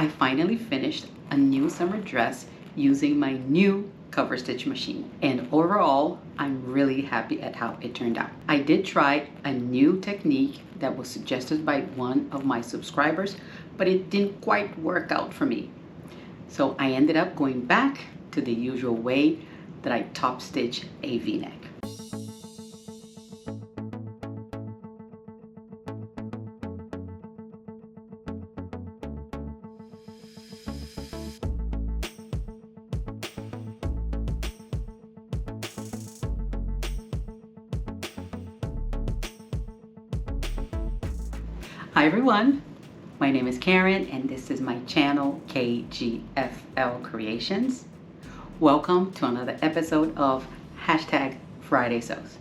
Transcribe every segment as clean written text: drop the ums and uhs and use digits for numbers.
I finally finished a new summer dress using my new Coverstitch machine, and overall I'm really happy at how it turned out. I did try a new technique that was suggested by one of my subscribers, but it didn't quite work out for me. So I ended up going back to the usual way that I top stitch a V-neck. Hi everyone, my name is Karen and this is my channel KGFL Creations. Welcome to another episode of #FridaySews.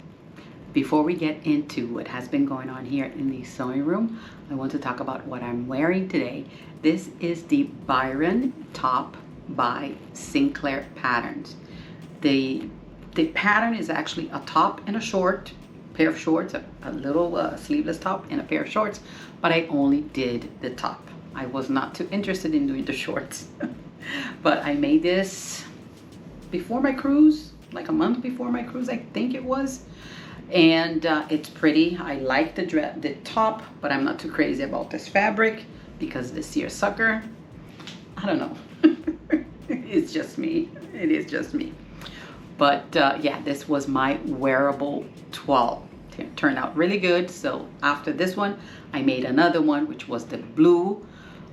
Before we get into what has been going on here in the sewing room, I want to talk about what I'm wearing today. This is the Byron top by Sinclair Patterns. The pattern is actually a top and a short pair of shorts, a little sleeveless top and a pair of shorts, but I only did the top. I was not too interested in doing the shorts. But I made this before my cruise, like a month before my cruise, I think it was. And it's pretty. I like the top, but I'm not too crazy about this fabric because this seersucker, I don't know. It's just me. It is just me. But yeah, this was my wearable 12. It turned out really good. So after this one, I made another one, which was the blue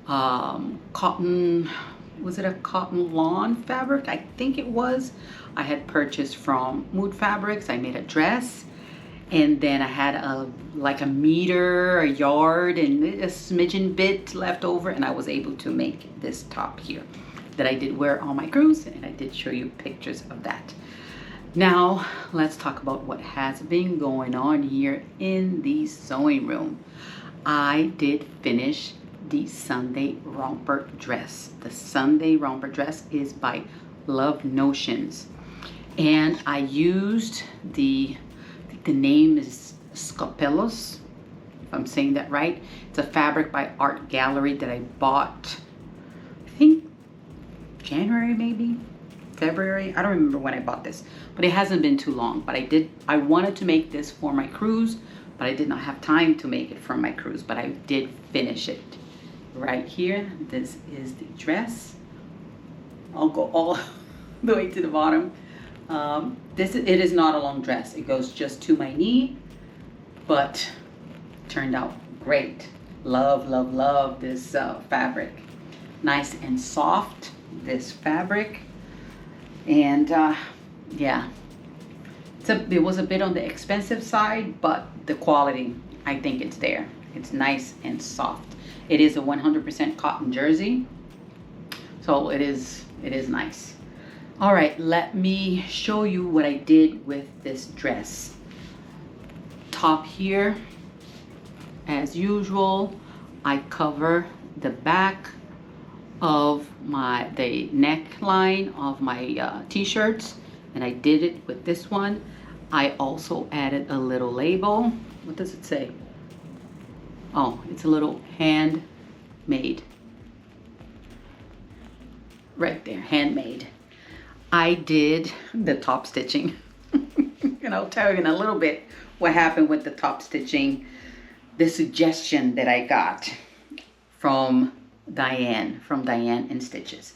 cotton, was it a cotton lawn fabric? I think it was. I had purchased from Mood Fabrics. I made a dress. And then I had like a meter, a yard, and a smidgen bit left over. And I was able to make this top here that I did wear on my cruise. And I did show you pictures of that. Now, let's talk about what has been going on here in the sewing room. I did finish the Sunday Romper dress. The Sunday Romper dress is by Love Notions. And I used the name is Scopelos, if I'm saying that right. It's a fabric by Art Gallery that I bought, I think, January maybe? February, I don't remember when I bought this, but it hasn't been too long. But I wanted to make this for my cruise, but I did not have time to make it for my cruise, but I did finish it. Right here, this is the dress. I'll go all the way to the bottom. It is not a long dress. It goes just to my knee, but turned out great. Love, love, love this fabric. Nice and soft, this fabric. And yeah, it was a bit on the expensive side, but the quality, I think it's there. It's nice and soft. It is a 100% cotton jersey, so it is nice. All right, let me show you what I did with this dress. Top here, as usual, I cover the back of the neckline of my t-shirts, and I did it with this one. I also added a little label. What does it say? Oh, it's a little handmade. Right there, handmade. I did the top stitching. And I'll tell you in a little bit what happened with the top stitching. The suggestion that I got from Diane and Stitches.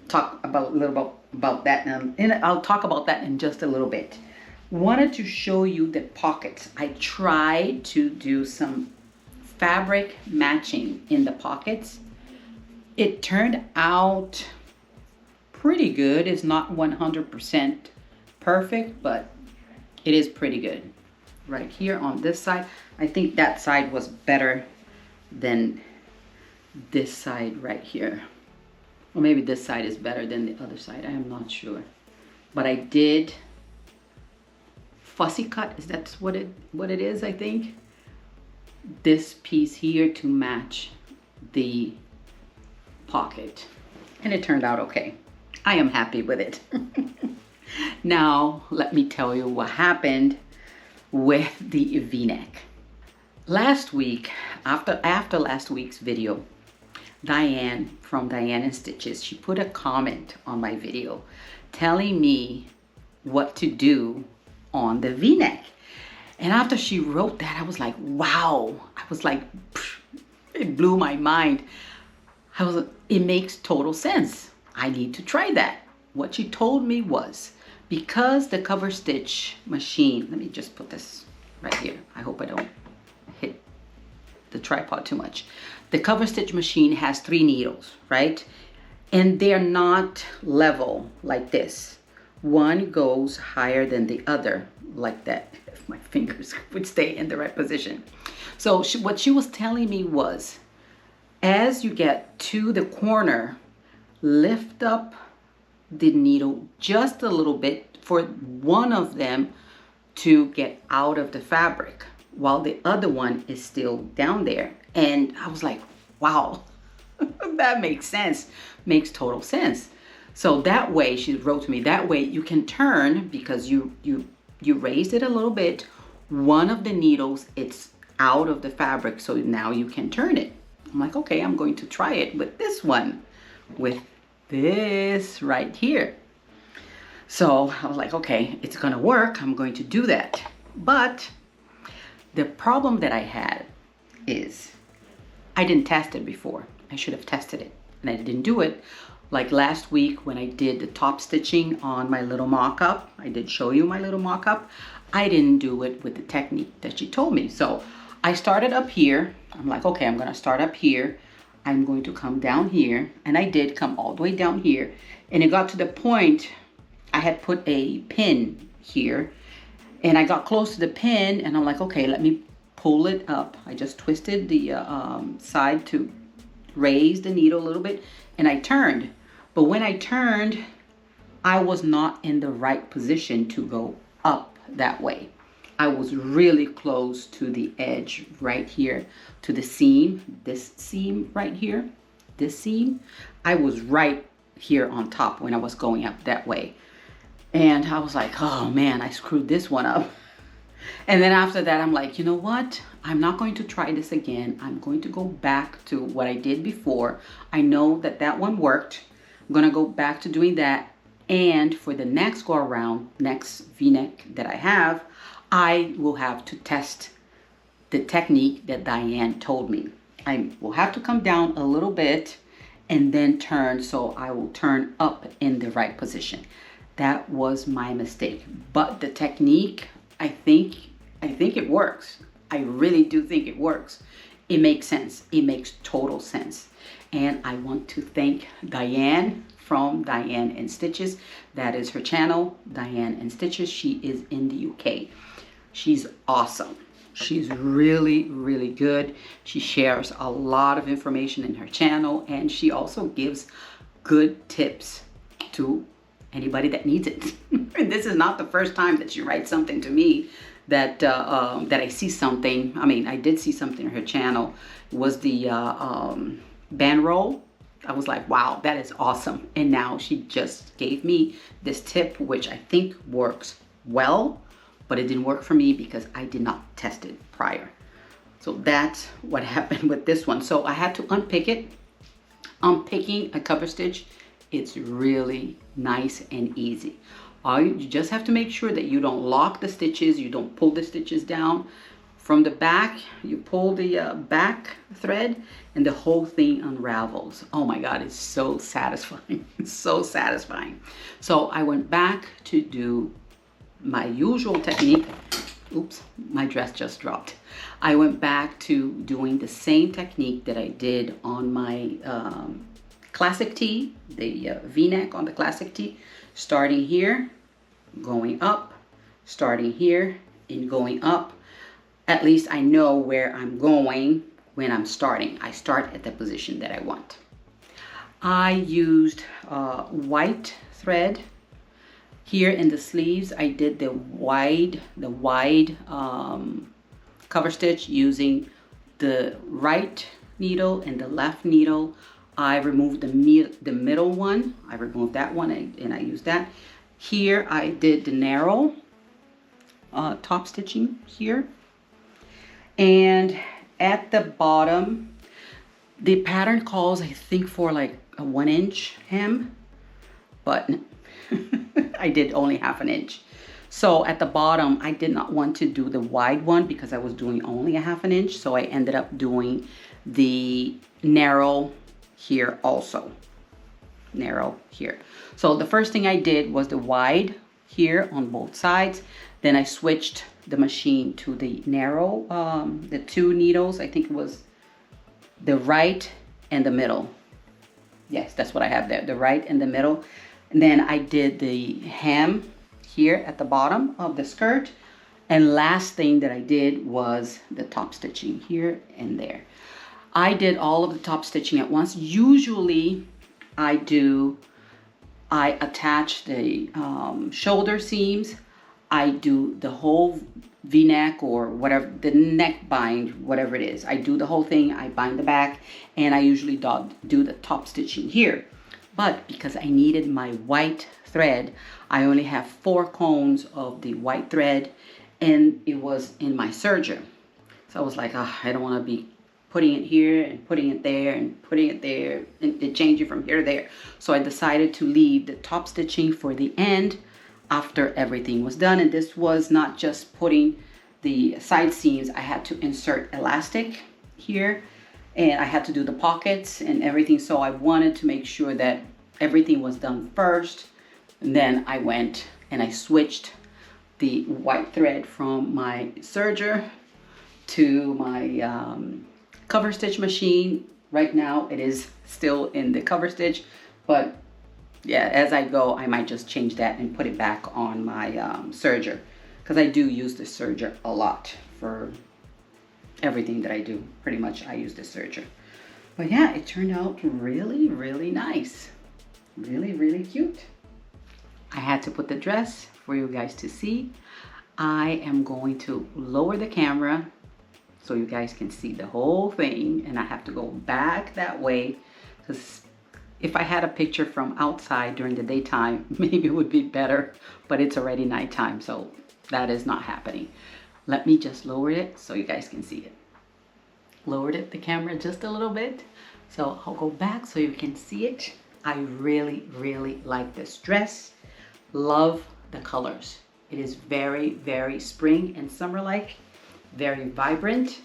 Talk about a little about that, and I'll talk about that in just a little bit. Wanted to show you the pockets. I tried to do some fabric matching in the pockets. It turned out pretty good. It's not 100% perfect, but it is pretty good. Right here on this side, I think that side was better than this side right here, or maybe this side is better than the other side. I am not sure, but I did fussy cut. Is that what it is? I think this piece here to match the pocket, and it turned out okay. I am happy with it. Now let me tell you what happened with the V-neck. Last week, after last week's video, Diane from Diane and Stitches, she put a comment on my video telling me what to do on the V-neck. And after she wrote that, I was like, wow. I was like, it blew my mind. It makes total sense. I need to try that. What she told me was, because the Coverstitch machine, let me just put this right here. I hope I don't hit the tripod too much. The Coverstitch machine has 3 needles, right? And they're not level like this. One goes higher than the other, like that. If my fingers would stay in the right position. So what she was telling me was, as you get to the corner, lift up the needle just a little bit for one of them to get out of the fabric while the other one is still down there. And I was like, wow, that makes sense. Makes total sense. So that way, she wrote to me, that way you can turn, because you raised it a little bit, one of the needles, it's out of the fabric, so now you can turn it. I'm like, okay, I'm going to try it with this one, with this right here. So I was like, okay, it's gonna work. I'm going to do that. But the problem that I had is I didn't test it before. I should have tested it, and I didn't do it. Like last week when I did the top stitching on my little mock-up, I did show you my little mock-up. I didn't do it with the technique that she told me. So I started up here. I'm like, okay, I'm gonna start up here. I'm going to come down here. And I did come all the way down here. And it got to the point, I had put a pin here. And I got close to the pin and I'm like, okay, let me pull it up. I just twisted the side to raise the needle a little bit. And I turned. But when I turned, I was not in the right position to go up that way. I was really close to the edge right here, to the seam, this seam right here, this seam. I was right here on top when I was going up that way. And I was like, oh man, I screwed this one up. And then after that, I'm like, you know what? I'm not going to try this again. I'm going to go back to what I did before. I know that that one worked. I'm going to go back to doing that. And for the next go around, next V-neck that I have, I will have to test the technique that Diane told me. I will have to come down a little bit and then turn, so I will turn up in the right position. That was my mistake. But the technique, I think it works. I really do think it works. It makes sense. It makes total sense. And I want to thank Diane from Diane and Stitches. That is her channel, Diane and Stitches. She is in the UK. She's awesome. She's really, really good. She shares a lot of information in her channel, and she also gives good tips to anybody that needs it. This is not the first time that she writes something to me that that I see something. I mean, I did see something on her channel. It was the band roll. I was like, wow, that is awesome. And now she just gave me this tip, which I think works well, but it didn't work for me because I did not test it prior. So that's what happened with this one. So I had to unpick it. Unpicking a cover stitch, it's really nice and easy. You just have to make sure that you don't lock the stitches, you don't pull the stitches down. From the back, you pull the back thread and the whole thing unravels. Oh my God, it's so satisfying. It's so satisfying. So I went back to do my usual technique. Oops, my dress just dropped. I went back to doing the same technique that I did on my classic tee, the V-neck on the classic tee, starting here, going up, starting here and going up. At least I know where I'm going when I'm starting. I start at the position that I want. I used white thread. Here in the sleeves, I did the wide cover stitch using the right needle and the left needle. I removed the middle one. I removed that one and I used that. Here I did the narrow top stitching here. And at the bottom, The pattern calls, I think, for like a 1-inch hem, but I did only half an inch. So at the bottom, I did not want to do the wide one because I was doing only a half an inch. So I ended up doing the narrow here also. Narrow here. So the first thing I did was the wide here on both sides. Then I switched the machine to the narrow, the 2 needles. I think it was the right and the middle. Yes, that's what I have there, the right and the middle. And then I did the hem here at the bottom of the skirt. And last thing that I did was the top stitching here and there. I did all of the top stitching at once. Usually I attach the shoulder seams. I do the whole V-neck or whatever, the neck bind, whatever it is. I do the whole thing, I bind the back, and I usually do the top stitching here. But because I needed my white thread, I only have 4 cones of the white thread, and it was in my serger. So I was like, oh, I don't want to be putting it here and putting it there and putting it there and changing from here to there. So I decided to leave the top stitching for the end after everything was done. And this was not just putting the side seams, I had to insert elastic here and I had to do the pockets and everything. So I wanted to make sure that everything was done first. And then I went and I switched the white thread from my serger to my Coverstitch machine. Right now it is still in the Coverstitch, but yeah, as I go, I might just change that and put it back on my serger, because I do use the serger a lot for everything that I do. Pretty much I use the serger. But yeah, it turned out really, really nice. Really, really cute. I had to put the dress for you guys to see. I am going to lower the camera so you guys can see the whole thing, and I have to go back that way because if I had a picture from outside during the daytime, maybe it would be better, but it's already nighttime, so that is not happening. Let me just lower it so you guys can see it. Lowered it, the camera, just a little bit. So I'll go back so you can see it. I really, really like this dress. Love the colors. It is very, very spring and summer-like, very vibrant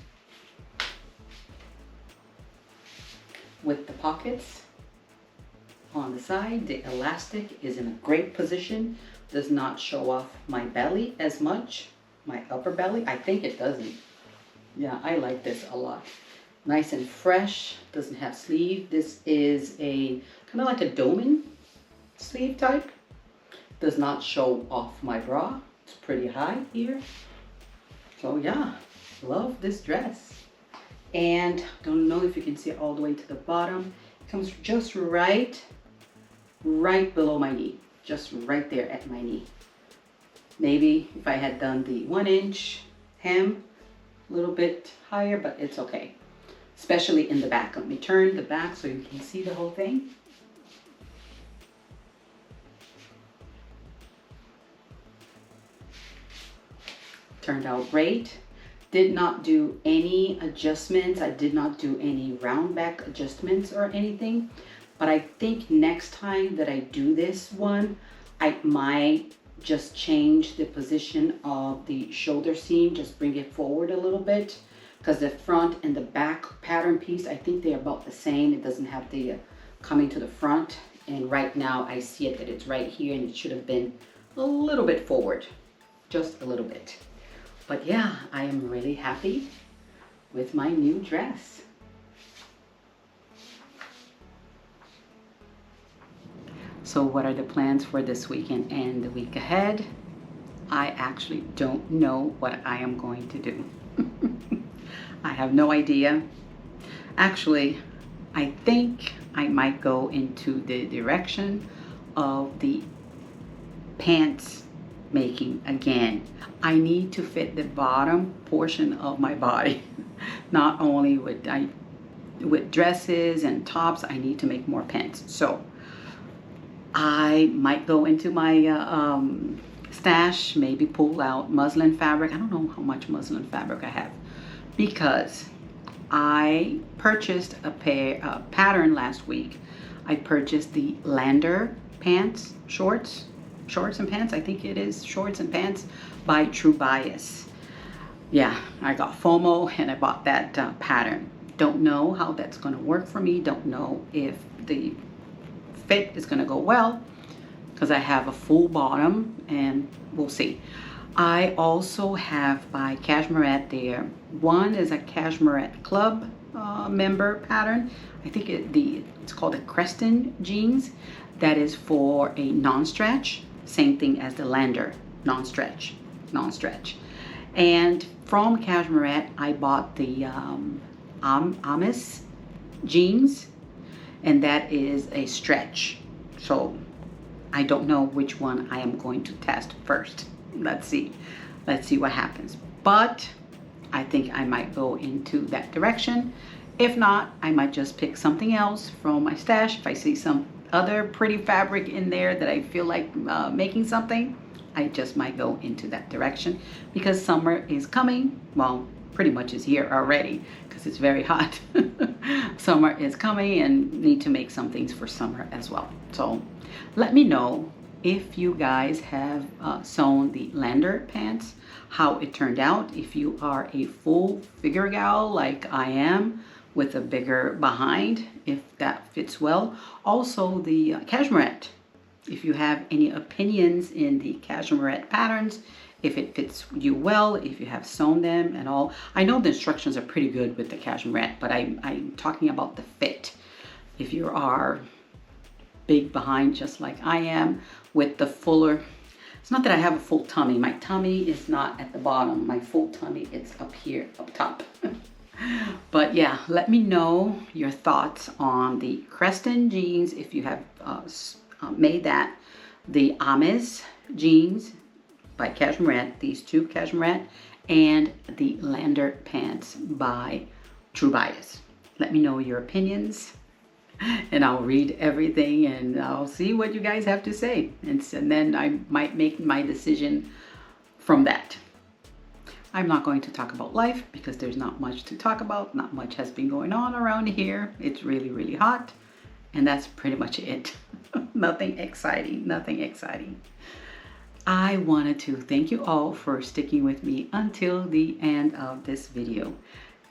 with the pockets on the side. The elastic is in a great position, does not show off my belly as much, my upper belly. I think it doesn't. Yeah, I like this a lot. Nice and fresh, doesn't have sleeve. This is a kind of like a doming sleeve type. Does not show off my bra. It's pretty high here. So yeah, love this dress. And don't know if you can see it all the way to the bottom. It comes just right below my knee, just right there at my knee. Maybe if I had done the 1-inch hem a little bit higher, but it's okay, especially in the back. Let me turn the back so you can see the whole thing. Turned out great. Did not do any adjustments. I did not do any round back adjustments or anything. But I think next time that I do this one, I might just change the position of the shoulder seam, just bring it forward a little bit, because the front and the back pattern piece, I think they're about the same. It doesn't have the coming to the front. And right now I see it that it's right here, and it should have been a little bit forward, just a little bit. But yeah, I am really happy with my new dress. So what are the plans for this weekend and the week ahead? I actually don't know what I am going to do. I have no idea. Actually, I think I might go into the direction of the pants making again. I need to fit the bottom portion of my body. Not only with dresses and tops, I need to make more pants. So I might go into my stash, maybe pull out muslin fabric. I don't know how much muslin fabric I have, because I purchased a pattern last week. I purchased the Lander pants, shorts and pants. I think it is shorts and pants by True Bias. Yeah, I got FOMO and I bought that pattern. Don't know how that's going to work for me. Don't know if the fit is going to go well because I have a full bottom, and we'll see. I also have by Cashmerette there. One is a Cashmerette Club member pattern. I think it's called a Creston jeans. That is for a non-stretch. Same thing as the Lander, non-stretch. And from Cashmerette, I bought the Amis jeans, and that is a stretch. So I don't know which one I am going to test first. Let's see what happens. But I think I might go into that direction. If not, I might just pick something else from my stash. If I see some other pretty fabric in there that I feel like making something, I just might go into that direction, because summer is coming. Well, pretty much is here already because it's very hot. Summer is coming and need to make some things for summer as well. So let me know if you guys have sewn the Lander pants, how it turned out. If you are a full figure gal like I am with a bigger behind, if that fits well. Also the Cashmerette, if you have any opinions in the Cashmerette patterns, if it fits you well, if you have sewn them and all. I know the instructions are pretty good with the Cashmerette, but I'm talking about the fit. If you are big behind just like I am with the fuller, it's not that I have a full tummy. My tummy is not at the bottom. My full tummy is up here, up top. But yeah, let me know your thoughts on the Creston jeans if you have made that, the Amis jeans by Cashmerette, these two Cashmerette, and the Lander pants by True Bias. Let me know your opinions, and I'll read everything and I'll see what you guys have to say, and then I might make my decision from that. I'm not going to talk about life because there's not much to talk about. Not much has been going on around here. It's really, really hot, and that's pretty much it. Nothing exciting. I wanted to thank you all for sticking with me until the end of this video.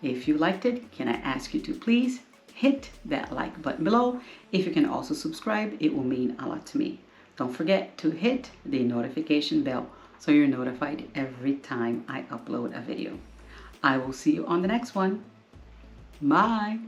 If you liked it, can I ask you to please hit that like button below. If you can also subscribe, it will mean a lot to me. Don't forget to hit the notification bell so you're notified every time I upload a video. I will see you on the next one. Bye.